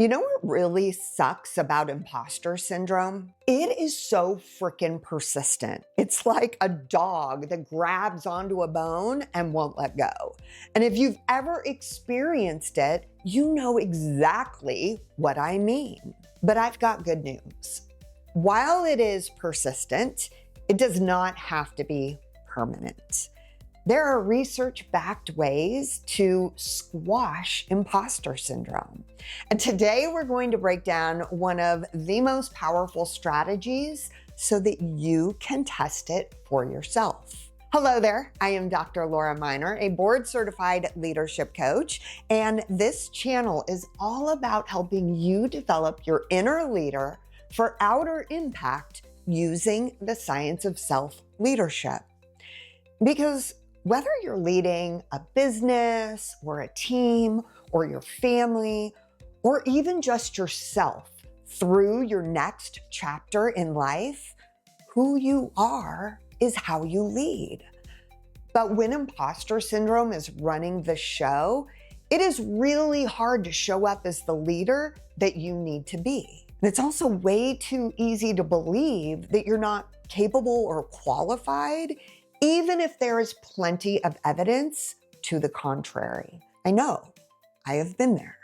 You know what really sucks about imposter syndrome? It is so freaking persistent. It's like a dog that grabs onto a bone and won't let go. And if you've ever experienced it, you know exactly what I mean. But I've got good news. While it is persistent, it does not have to be permanent. There are research-backed ways to squash imposter syndrome. And today we're going to break down one of the most powerful strategies so that you can test it for yourself. Hello there, I am Dr. Laura Miner, a board-certified leadership coach, and this channel is all about helping you develop your inner leader for outer impact using the science of self-leadership. Because whether you're leading a business or a team or your family, or even just yourself through your next chapter in life, who you are is how you lead. But when imposter syndrome is running the show, it is really hard to show up as the leader that you need to be. And it's also way too easy to believe that you're not capable or qualified, even if there is plenty of evidence to the contrary. I know, I have been there.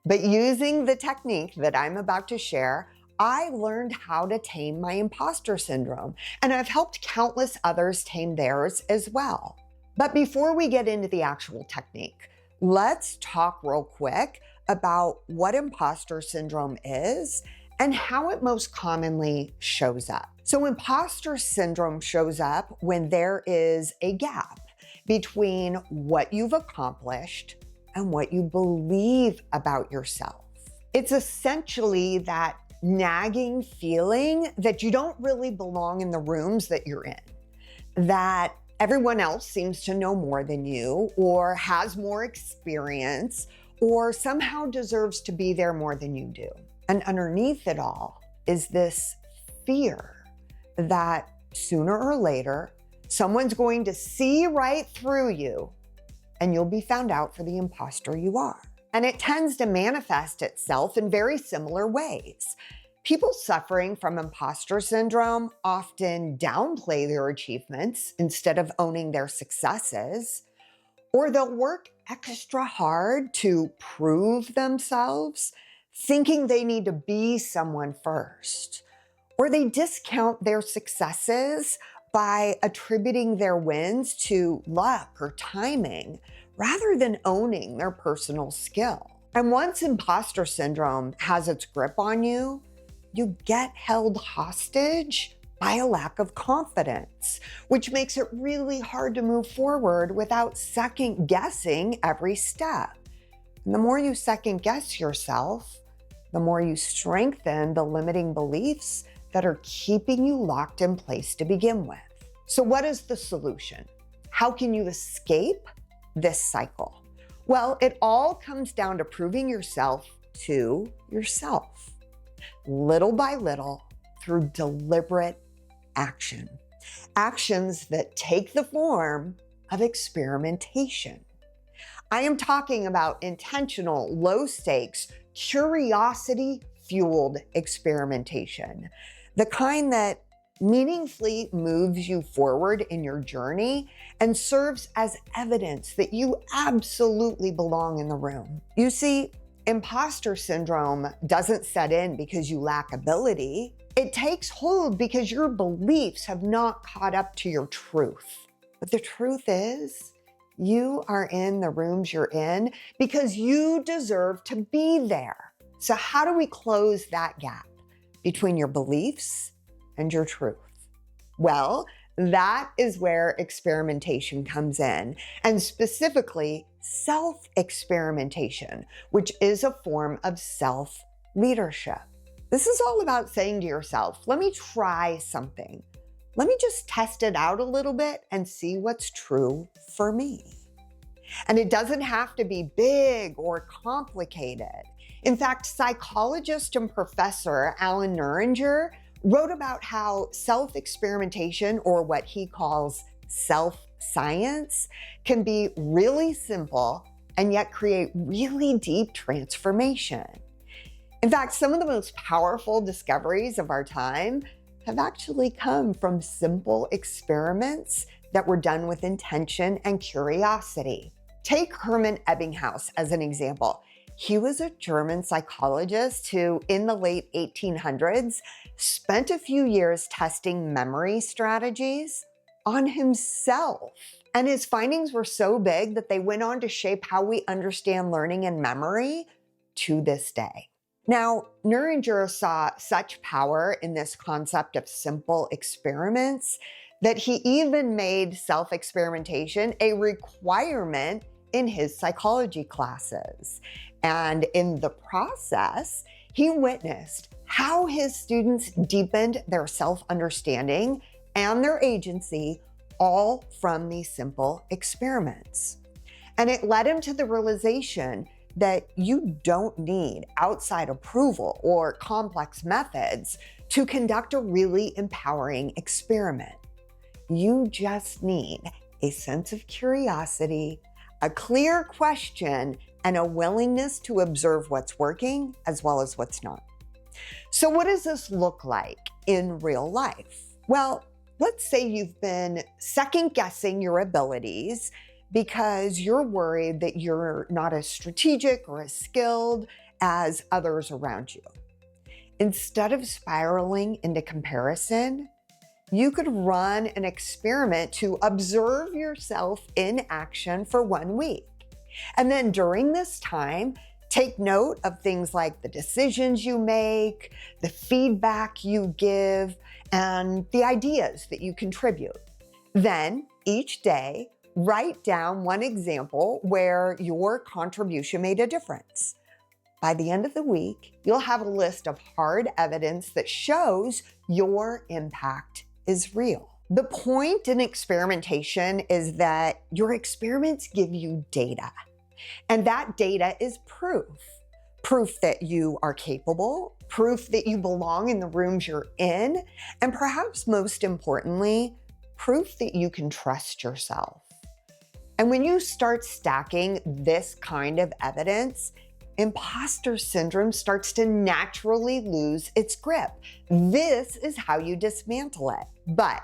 But using the technique that I'm about to share, I learned how to tame my imposter syndrome, and I've helped countless others tame theirs as well. But before we get into the actual technique, let's talk real quick about what imposter syndrome is and how it most commonly shows up. So imposter syndrome shows up when there is a gap between what you've accomplished and what you believe about yourself. It's essentially that nagging feeling that you don't really belong in the rooms that you're in, that everyone else seems to know more than you or has more experience or somehow deserves to be there more than you do. And underneath it all is this fear that sooner or later, someone's going to see right through you and you'll be found out for the imposter you are. And it tends to manifest itself in very similar ways. People suffering from imposter syndrome often downplay their achievements instead of owning their successes, or they'll work extra hard to prove themselves, thinking they need to be someone first. Or they discount their successes by attributing their wins to luck or timing rather than owning their personal skill. And once imposter syndrome has its grip on you, you get held hostage by a lack of confidence, which makes it really hard to move forward without second guessing every step. And the more you second guess yourself, the more you strengthen the limiting beliefs that are keeping you locked in place to begin with. So what is the solution? How can you escape this cycle? Well, it all comes down to proving yourself to yourself, little by little, through deliberate action. Actions that take the form of experimentation. I am talking about intentional, low-stakes, curiosity-fueled experimentation. The kind that meaningfully moves you forward in your journey and serves as evidence that you absolutely belong in the room. You see, imposter syndrome doesn't set in because you lack ability. It takes hold because your beliefs have not caught up to your truth. But the truth is, you are in the rooms you're in because you deserve to be there. So how do we close that gap between your beliefs and your truth? Well, that is where experimentation comes in, and specifically self-experimentation, which is a form of self-leadership. This is all about saying to yourself, let me try something. Let me just test it out a little bit and see what's true for me. And it doesn't have to be big or complicated. In fact, psychologist and professor Alan Nuringer wrote about how self-experimentation, or what he calls self-science, can be really simple and yet create really deep transformation. In fact, some of the most powerful discoveries of our time have actually come from simple experiments that were done with intention and curiosity. Take Hermann Ebbinghaus as an example. He was a German psychologist who, in the late 1800s, spent a few years testing memory strategies on himself. And his findings were so big that they went on to shape how we understand learning and memory to this day. Now, Nuringer saw such power in this concept of simple experiments that he even made self-experimentation a requirement in his psychology classes. And in the process, he witnessed how his students deepened their self-understanding and their agency, all from these simple experiments. And it led him to the realization that you don't need outside approval or complex methods to conduct a really empowering experiment. You just need a sense of curiosity, a clear question, and a willingness to observe what's working as well as what's not. So what does this look like in real life? Well, let's say you've been second-guessing your abilities because you're worried that you're not as strategic or as skilled as others around you. Instead of spiraling into comparison, you could run an experiment to observe yourself in action for 1 week. And then during this time, take note of things like the decisions you make, the feedback you give, and the ideas that you contribute. Then each day, write down one example where your contribution made a difference. By the end of the week, you'll have a list of hard evidence that shows your impact is real. The point in experimentation is that your experiments give you data, and that data is proof. Proof that you are capable, proof that you belong in the rooms you're in, and perhaps most importantly, proof that you can trust yourself. And when you start stacking this kind of evidence, imposter syndrome starts to naturally lose its grip. This is how you dismantle it. But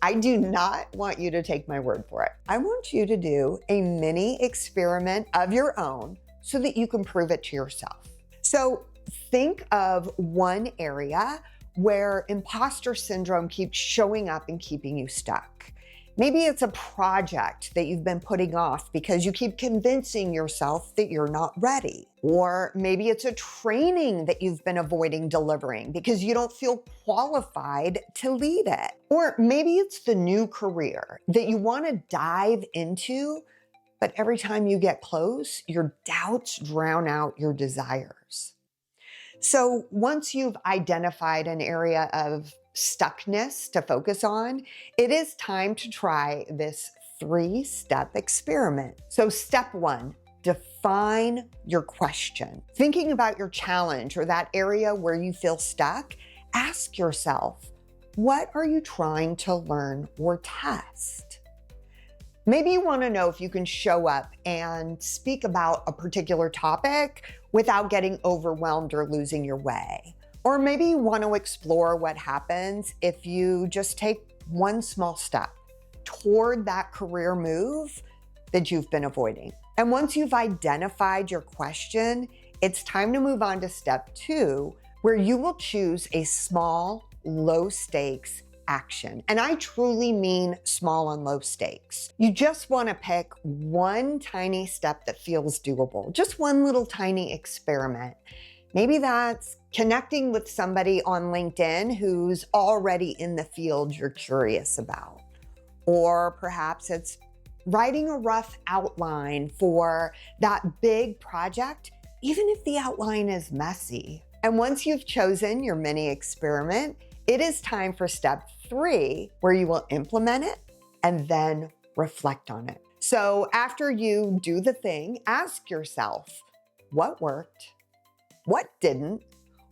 I do not want you to take my word for it. I want you to do a mini experiment of your own so that you can prove it to yourself. So think of one area where imposter syndrome keeps showing up and keeping you stuck. Maybe it's a project that you've been putting off because you keep convincing yourself that you're not ready. Or maybe it's a training that you've been avoiding delivering because you don't feel qualified to lead it. Or maybe it's the new career that you want to dive into, but every time you get close, your doubts drown out your desires. So once you've identified an area of stuckness to focus on, it is time to try this 3-step experiment. So step 1, define your question. Thinking about your challenge or that area where you feel stuck, ask yourself, what are you trying to learn or test? Maybe you want to know if you can show up and speak about a particular topic without getting overwhelmed or losing your way. Or maybe you want to explore what happens if you just take one small step toward that career move that you've been avoiding. And once you've identified your question, it's time to move on to step 2, where you will choose a small, low stakes action. And I truly mean small and low stakes. You just want to pick one tiny step that feels doable, just one little tiny experiment. Maybe that's connecting with somebody on LinkedIn who's already in the field you're curious about. Or perhaps it's writing a rough outline for that big project, even if the outline is messy. And once you've chosen your mini experiment, it is time for step 3, where you will implement it and then reflect on it. So after you do the thing, ask yourself, what worked? What didn't?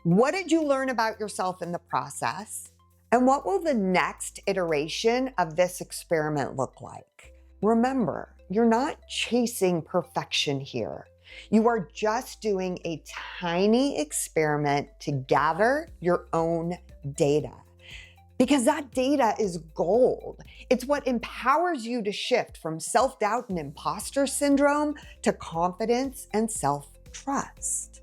What did you learn about yourself in the process? And what will the next iteration of this experiment look like? Remember, you're not chasing perfection here. You are just doing a tiny experiment to gather your own data. Because that data is gold. It's what empowers you to shift from self-doubt and imposter syndrome to confidence and self-trust.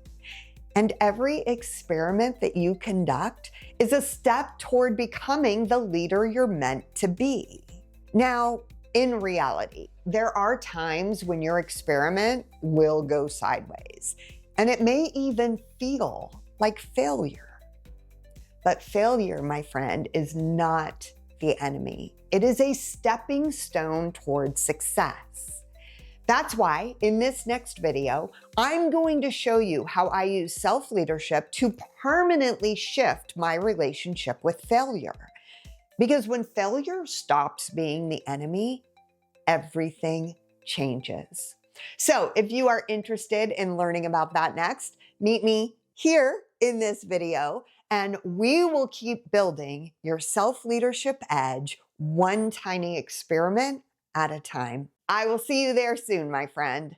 And every experiment that you conduct is a step toward becoming the leader you're meant to be. Now, in reality, there are times when your experiment will go sideways, and it may even feel like failure. But failure, my friend, is not the enemy. It is a stepping stone towards success. That's why in this next video, I'm going to show you how I use self-leadership to permanently shift my relationship with failure. Because when failure stops being the enemy, everything changes. So if you are interested in learning about that next, meet me here in this video, and we will keep building your self-leadership edge one tiny experiment at a time. I will see you there soon, my friend.